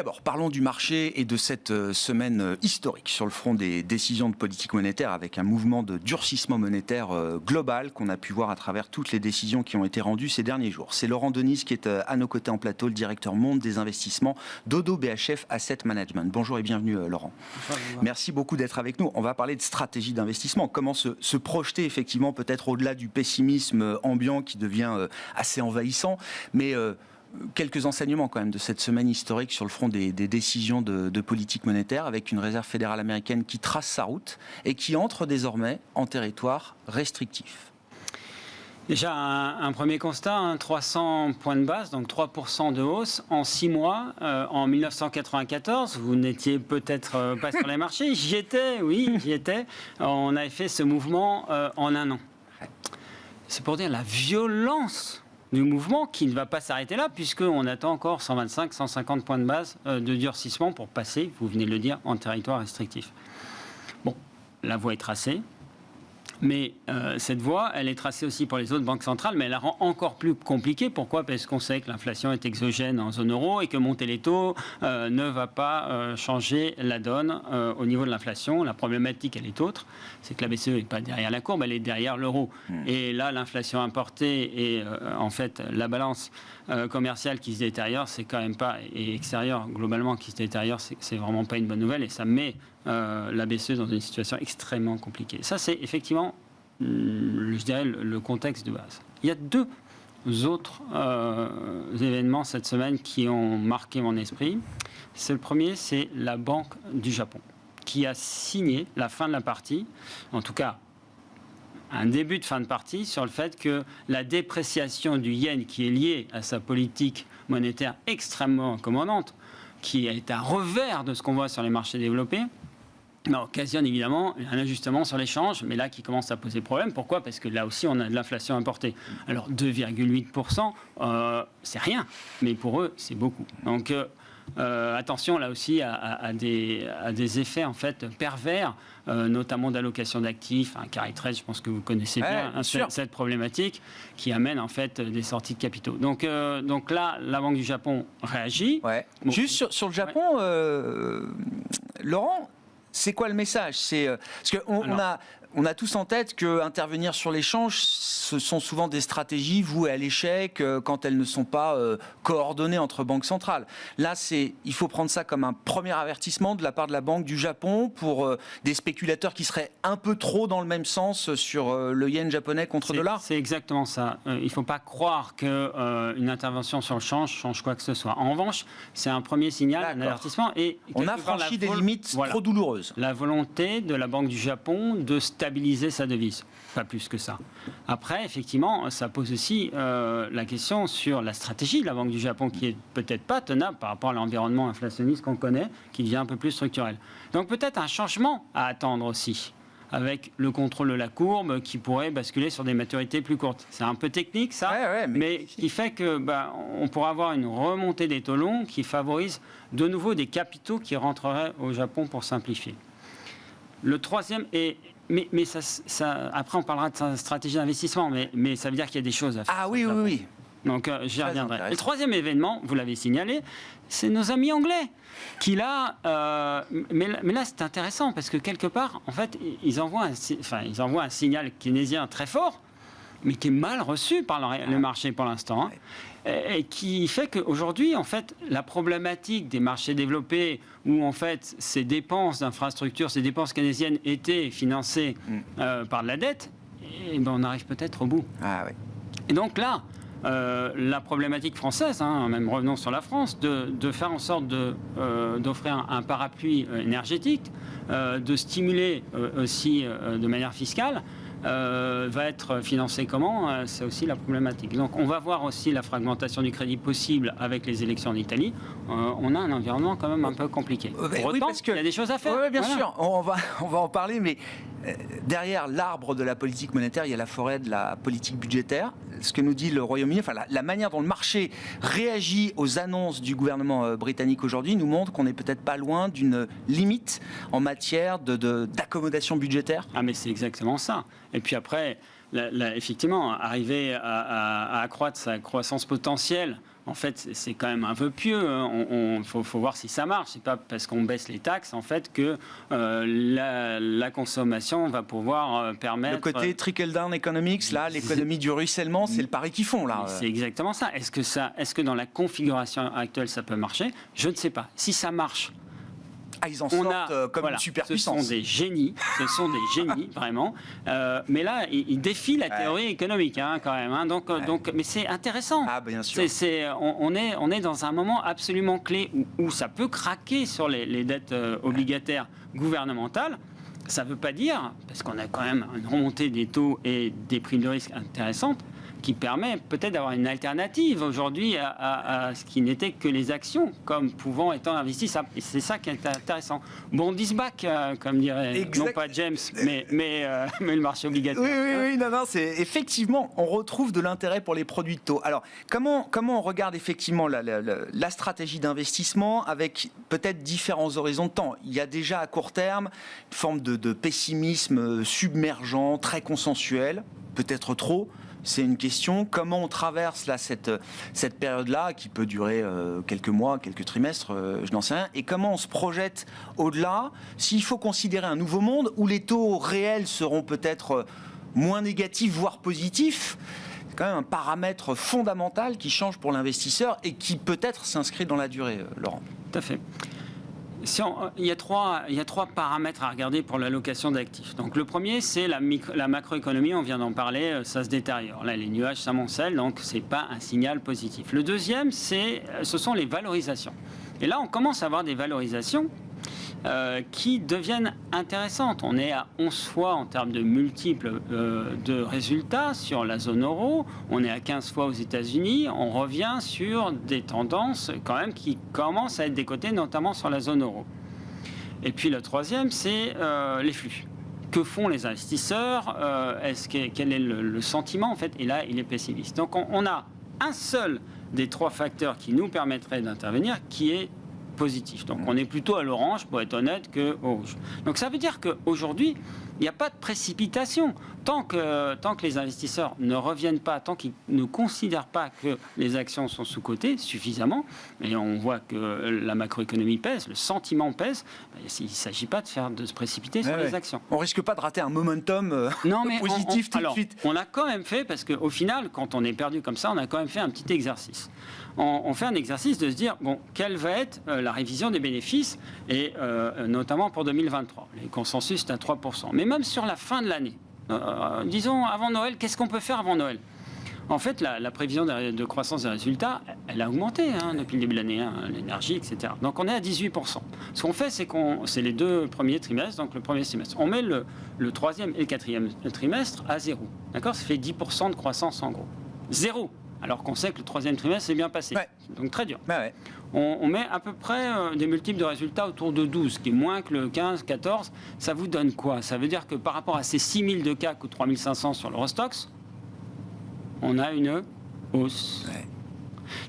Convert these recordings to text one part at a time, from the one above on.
d'abord, parlons du marché et de cette semaine historique sur le front des décisions de politique monétaire avec un mouvement de durcissement monétaire global qu'on a pu voir à travers toutes les décisions qui ont été rendues ces derniers jours. C'est Laurent Denis qui est à nos côtés en plateau, le directeur monde des investissements d'Oddo BHF Asset Management. Bonjour et bienvenue Laurent. Bonjour. Merci beaucoup d'être avec nous. On va parler de stratégie d'investissement. Comment se projeter effectivement peut-être au-delà du pessimisme ambiant qui devient assez envahissant, mais quelques enseignements quand même de cette semaine historique sur le front des décisions de politique monétaire avec une réserve fédérale américaine qui trace sa route et qui entre désormais en territoire restrictif. Déjà, un premier constat, 300 points de base, donc 3% de hausse en 6 mois. En 1994, vous n'étiez peut-être pas sur les marchés. J'y étais, oui, j'y étais. On avait fait ce mouvement en un an. C'est pour dire la violence du mouvement qui ne va pas s'arrêter là, puisqu'on attend encore 125, 150 points de base de durcissement pour passer, vous venez de le dire, en territoire restrictif. Bon, la voie est tracée. Mais cette voie, elle est tracée aussi pour les autres banques centrales, mais elle la rend encore plus compliquée. Pourquoi ? Parce qu'on sait que l'inflation est exogène en zone euro et que monter les taux ne va pas changer la donne au niveau de l'inflation. La problématique, elle est autre. C'est que la BCE n'est pas derrière la courbe, elle est derrière l'euro. Et là, l'inflation importée et en fait la balance commerciale qui se détériore, c'est quand même pas, et extérieure globalement qui se détériore, c'est vraiment pas une bonne nouvelle et ça met la BCE dans une situation extrêmement compliquée. Ça, c'est effectivement, je dirais, le contexte de base. Il y a deux autres événements cette semaine qui ont marqué mon esprit. Le premier, c'est la Banque du Japon, qui a signé la fin de la partie, en tout cas un début de fin de partie, sur le fait que la dépréciation du yen, qui est liée à sa politique monétaire extrêmement accommodante, qui est un revers de ce qu'on voit sur les marchés développés, occasionne évidemment un ajustement sur l'échange, mais là qui commence à poser problème. Pourquoi ? Parce que là aussi on a de l'inflation importée. Alors 2,8%, c'est rien, mais pour eux c'est beaucoup. Donc attention là aussi à des effets en fait pervers, notamment d'allocation d'actifs, un carry trade, je pense que vous connaissez bien cette problématique qui amène en fait des sorties de capitaux. Donc là, la Banque du Japon réagit. Ouais. Bon, juste sur le Japon, Laurent. C'est quoi le message ? Parce qu'on a tous en tête qu'intervenir sur l'échange, ce sont souvent des stratégies vouées à l'échec quand elles ne sont pas coordonnées entre banques centrales. Là, il faut prendre ça comme un premier avertissement de la part de la Banque du Japon pour des spéculateurs qui seraient un peu trop dans le même sens sur le yen japonais contre le dollar. C'est exactement ça. Il ne faut pas croire qu'une intervention sur le change quoi que ce soit. En revanche, c'est un premier signal, un avertissement. Et on a franchi des limites trop douloureuses. La volonté de la Banque du Japon de stabiliser sa devise, pas plus que ça. Après, effectivement, ça pose aussi la question sur la stratégie de la Banque du Japon, qui est peut-être pas tenable par rapport à l'environnement inflationniste qu'on connaît, qui devient un peu plus structurel. Donc peut-être un changement à attendre aussi, avec le contrôle de la courbe qui pourrait basculer sur des maturités plus courtes. C'est un peu technique, ça, mais qui fait que on pourra avoir une remontée des taux longs qui favorise de nouveau des capitaux qui rentreraient au Japon pour simplifier. Le troisième est... Mais ça, après, on parlera de sa stratégie d'investissement, mais ça veut dire qu'il y a des choses à faire. Ah oui. Donc, j'y reviendrai. Le troisième événement, vous l'avez signalé, c'est nos amis anglais, qui là... mais là, c'est intéressant, parce que quelque part, en fait, ils envoient un signal keynésien très fort, mais qui est mal reçu par le marché pour l'instant, et qui fait qu'aujourd'hui, en fait, la problématique des marchés développés, où en fait ces dépenses d'infrastructures, ces dépenses keynésiennes étaient financées par de la dette, et on arrive peut-être au bout. Et donc là, la problématique française, même revenons sur la France, de faire en sorte d'offrir un parapluie énergétique, de stimuler aussi de manière fiscale, va être financé comment ? C'est aussi la problématique. Donc on va voir aussi la fragmentation du crédit possible avec les élections en Italie. On a un environnement quand même un peu compliqué. Pour autant, il y a des choses à faire. Oui, bien sûr, on va en parler, mais derrière l'arbre de la politique monétaire, il y a la forêt de la politique budgétaire. Ce que nous dit le Royaume-Uni, la manière dont le marché réagit aux annonces du gouvernement britannique aujourd'hui nous montre qu'on n'est peut-être pas loin d'une limite en matière d'accommodation budgétaire. Ah mais c'est exactement ça. Et puis après, effectivement, arriver à accroître sa croissance potentielle en fait, c'est quand même un vœu pieux. Il faut voir si ça marche. C'est pas parce qu'on baisse les taxes, en fait, que la consommation va pouvoir permettre... Le côté trickle-down economics, là, l'économie du ruissellement, c'est le pari qu'ils font, là. C'est exactement ça. Est-ce que dans la configuration actuelle, ça peut marcher? Je ne sais pas. Si ça marche... ils en sortent comme une superpuissance. Ce sont des génies, vraiment. Mais là, ils défient la théorie économique, quand même. Donc, mais c'est intéressant. Ah, bien sûr. On est dans un moment absolument clé où ça peut craquer sur les dettes obligataires gouvernementales. Ça ne veut pas dire, parce qu'on a quand même une remontée des taux et des primes de risque intéressantes, qui permet peut-être d'avoir une alternative aujourd'hui à ce qui n'était que les actions, comme pouvant être investies. C'est ça qui est intéressant. Bon, back, comme dirait, non pas James, mais le marché obligataire. Oui, non, c'est effectivement, on retrouve de l'intérêt pour les produits de taux. Alors, comment on regarde effectivement la stratégie d'investissement avec peut-être différents horizons de temps? Il y a déjà à court terme une forme de pessimisme submergent, très consensuel, peut-être trop. C'est une question, comment on traverse là, cette période-là, qui peut durer quelques mois, quelques trimestres, je n'en sais rien, et comment on se projette au-delà, s'il faut considérer un nouveau monde où les taux réels seront peut-être moins négatifs, voire positifs. C'est quand même un paramètre fondamental qui change pour l'investisseur et qui peut-être s'inscrit dans la durée, Laurent. Tout à fait. Il y a trois paramètres à regarder pour l'allocation d'actifs. Donc le premier, c'est la macroéconomie, on vient d'en parler, ça se détériore. Là, les nuages s'amoncellent, donc ce n'est pas un signal positif. Le deuxième, ce sont les valorisations. Et là, on commence à avoir des valorisations qui deviennent intéressantes. On est à 11 fois en termes de multiples de résultats sur la zone euro. On est à 15 fois aux États-Unis. On revient sur des tendances quand même qui commencent à être décotées, notamment sur la zone euro. Et puis le troisième, c'est les flux. Que font les investisseurs? Quel est le sentiment en fait? Et là, il est pessimiste. Donc on a un seul des trois facteurs qui nous permettrait d'intervenir, qui est positif. Donc on est plutôt à l'orange, pour être honnête, que au rouge. Donc ça veut dire qu'aujourd'hui, il n'y a pas de précipitation. Tant que les investisseurs ne reviennent pas, tant qu'ils ne considèrent pas que les actions sont sous-cotées suffisamment, et on voit que la macroéconomie pèse, le sentiment pèse, il ne s'agit pas de se précipiter sur les actions. On ne risque pas de rater un momentum positif tout de suite. On l'a quand même fait, parce qu'au final, quand on est perdu comme ça, on a quand même fait un petit exercice. On fait un exercice de se dire, bon, quelle va être la révision des bénéfices, et notamment pour 2023. Les consensus, c'est à 3%. Mais même sur la fin de l'année, disons avant Noël, qu'est-ce qu'on peut faire avant Noël? En fait, la prévision de croissance des résultats, elle a augmenté depuis le début de l'année, l'énergie, etc. Donc on est à 18%. Ce qu'on fait, c'est les deux premiers trimestres, donc le premier trimestre. On met le troisième et le quatrième trimestre à zéro. D'accord? Ça fait 10% de croissance en gros. Zéro. Alors qu'on sait que le troisième trimestre s'est bien passé. Ouais. Donc très dur. Ouais. On met à peu près des multiples de résultats autour de 12, qui est moins que le 15, 14. Ça vous donne quoi? Ça veut dire que par rapport à ces 6000 de CAC ou 3500 sur l'Eurostoxx, on a une hausse. Ouais.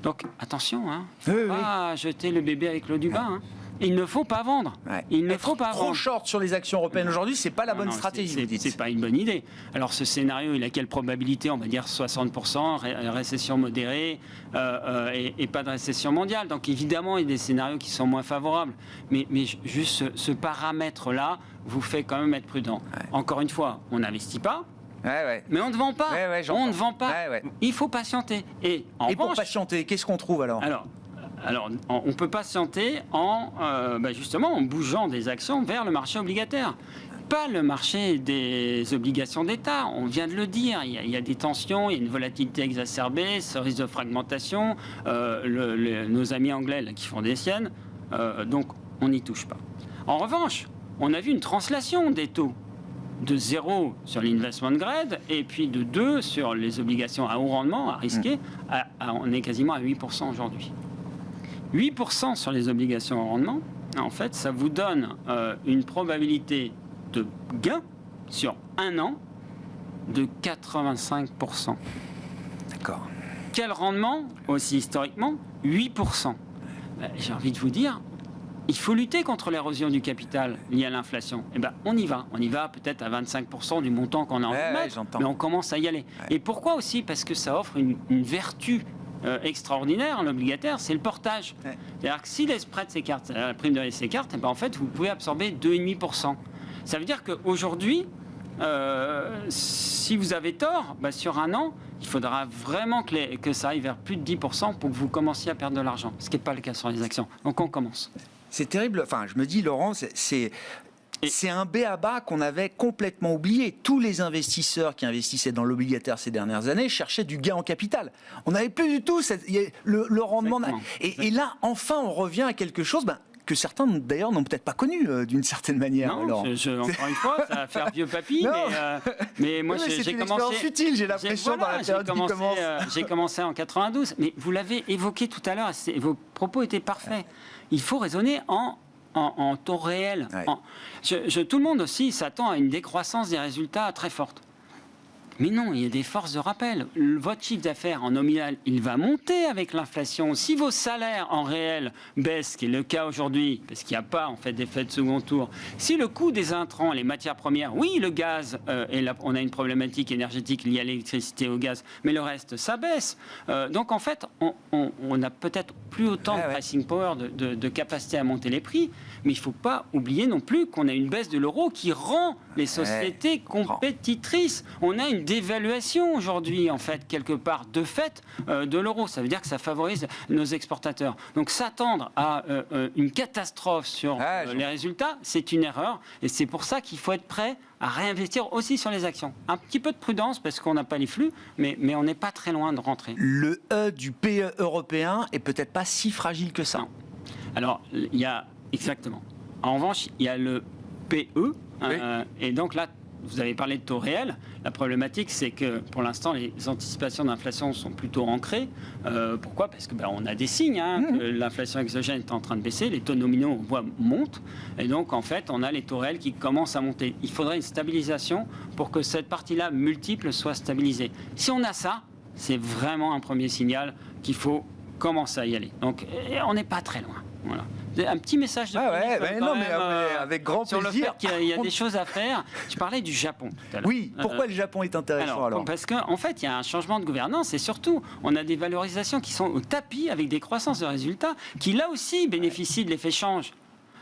Donc attention, il ne faut pas jeter le bébé avec l'eau du bain. Il ne faut pas vendre. Ouais. Il ne faut pas trop vendre. Short sur les actions européennes aujourd'hui, c'est pas la bonne stratégie. C'est pas une bonne idée. Alors ce scénario, il a quelle probabilité? On va dire 60%, récession modérée et pas de récession mondiale. Donc évidemment, il y a des scénarios qui sont moins favorables. Mais juste ce paramètre-là vous fait quand même être prudent. Ouais. Encore une fois, on n'investit pas. Mais on ne vend pas. On ne vend pas. Il faut patienter. Et pour patienter, qu'est-ce qu'on trouve alors? Alors, on peut patienter justement en bougeant des actions vers le marché obligataire. Pas le marché des obligations d'État, on vient de le dire, il y a des tensions, il y a une volatilité exacerbée, ce risque de fragmentation, nos amis anglais là, qui font des siennes, donc on n'y touche pas. En revanche, on a vu une translation des taux de 0 sur l'investment grade et puis de 2 sur les obligations à haut rendement, à risquer, on est quasiment à 8% aujourd'hui. 8% sur les obligations à rendement, en fait, ça vous donne une probabilité de gain sur un an de 85%. D'accord. Quel rendement, aussi historiquement? 8%. J'ai envie de vous dire, il faut lutter contre l'érosion du capital liée à l'inflation. Eh ben, on y va. On y va peut-être à 25% du montant qu'on a envie de mettre, mais on commence à y aller. Ouais. Et pourquoi aussi? Parce que ça offre une vertu extraordinaire en obligataire, c'est le portage. Ouais. C'est-à-dire que si les spreads s'écartent, la prime de risque s'écarte, en fait, vous pouvez absorber 2,5%. Ça veut dire qu'aujourd'hui, si vous avez tort, sur un an, il faudra vraiment que ça aille vers plus de 10% pour que vous commenciez à perdre de l'argent, ce qui n'est pas le cas sur les actions. Donc on commence. C'est terrible. Enfin, je me dis, Laurent, c'est un b.a.-ba qu'on avait complètement oublié. Tous les investisseurs qui investissaient dans l'obligataire ces dernières années cherchaient du gain en capital. On n'avait plus du tout le rendement. Et là, enfin, on revient à quelque chose que certains, d'ailleurs, n'ont peut-être pas connu d'une certaine manière. Non, encore une fois, ça va faire vieux papy, mais moi, j'ai commencé... utile, j'ai l'impression, dans la période qui commence. J'ai commencé en 92, mais vous l'avez évoqué tout à l'heure, vos propos étaient parfaits. Il faut raisonner en taux réel. Ouais. Tout le monde aussi s'attend à une décroissance des résultats très forte. Mais non, il y a des forces de rappel. Votre chiffre d'affaires en nominal, il va monter avec l'inflation. Si vos salaires en réel baissent, ce qui est le cas aujourd'hui, parce qu'il n'y a pas en fait d'effet de second tour, si le coût des intrants, les matières premières, oui, le gaz, on a une problématique énergétique liée à l'électricité et au gaz, mais le reste, ça baisse. Donc en fait, on n'a peut-être plus autant de pricing power, de capacité à monter les prix, mais il ne faut pas oublier non plus qu'on a une baisse de l'euro qui rend les sociétés compétitrices. On a une dévaluation aujourd'hui, en fait, quelque part, de fait, de l'euro. Ça veut dire que ça favorise nos exportateurs. Donc s'attendre à une catastrophe sur les résultats, c'est une erreur. Et c'est pour ça qu'il faut être prêt à réinvestir aussi sur les actions. Un petit peu de prudence, parce qu'on n'a pas les flux, mais on n'est pas très loin de rentrer. Le E du PE européen est peut-être pas si fragile que ça. Non. Alors, il y a... Exactement. En revanche, il y a le PE, et donc là, vous avez parlé de taux réel. La problématique, c'est que pour l'instant, les anticipations d'inflation sont plutôt ancrées. Pourquoi ? Parce que on a des signes que l'inflation exogène est en train de baisser, les taux nominaux, on voit, montent, et donc en fait, on a les taux réels qui commencent à monter. Il faudrait une stabilisation pour que cette partie-là multiple soit stabilisée. Si on a ça, c'est vraiment un premier signal qu'il faut commencer à y aller. Donc, on n'est pas très loin. Voilà. Un petit message de avec grand sur plaisir. Le fait qu'il y a des choses à faire. Je parlais du Japon tout à l'heure. Oui, pourquoi le Japon est intéressant alors ? Parce qu'en fait, il y a un changement de gouvernance et surtout, on a des valorisations qui sont au tapis avec des croissances de résultats qui, là aussi, bénéficient de l'effet change.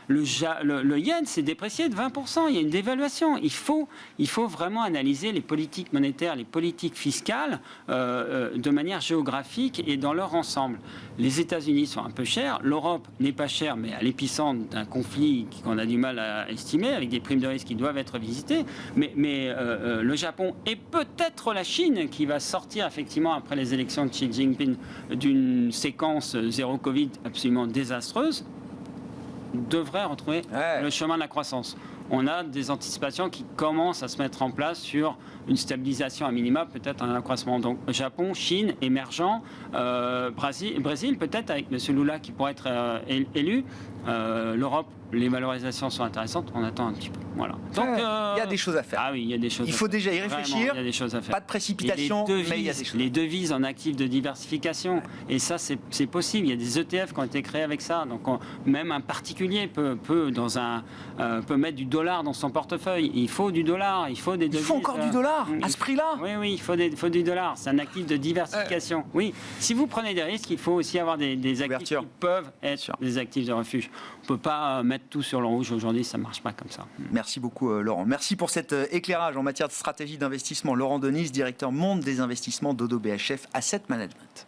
Le yen s'est déprécié de 20%, il y a une dévaluation. Il faut vraiment analyser les politiques monétaires, les politiques fiscales de manière géographique et dans leur ensemble. Les États-Unis sont un peu chers, l'Europe n'est pas chère, mais à l'épicentre d'un conflit qu'on a du mal à estimer, avec des primes de risque qui doivent être visitées. Mais le Japon et peut-être la Chine, qui va sortir effectivement après les élections de Xi Jinping d'une séquence zéro Covid absolument désastreuse, devrait retrouver le chemin de la croissance. On a des anticipations qui commencent à se mettre en place sur une stabilisation à minima, peut-être un accroissement. Donc Japon, Chine, émergent, Brésil peut-être avec M. Lula qui pourrait être élu. L'Europe, les valorisations sont intéressantes, on attend un petit peu. Voilà. Donc, il y a des choses à faire. Ah oui, il y a des choses. Il faut déjà y réfléchir. Vraiment, il y a des choses à faire. Pas de précipitation, mais il y a des choses. Les devises en actifs de diversification, et ça c'est possible. Il y a des ETF qui ont été créés avec ça. Donc même un particulier peut mettre du dollar dans son portefeuille. Il faut du dollar, il faut des devises. Il faut encore du dollar à ce prix-là. Oui, il faut du dollar. C'est un actif de diversification. Oui. Si vous prenez des risques, il faut aussi avoir des actifs qui peuvent être des actifs de refuge. On ne peut pas mettre tout sur le rouge aujourd'hui, ça ne marche pas comme ça. Merci beaucoup Laurent. Merci pour cet éclairage en matière de stratégie d'investissement. Laurent Denys, directeur monde des investissements d'Oddo BHF Asset Management.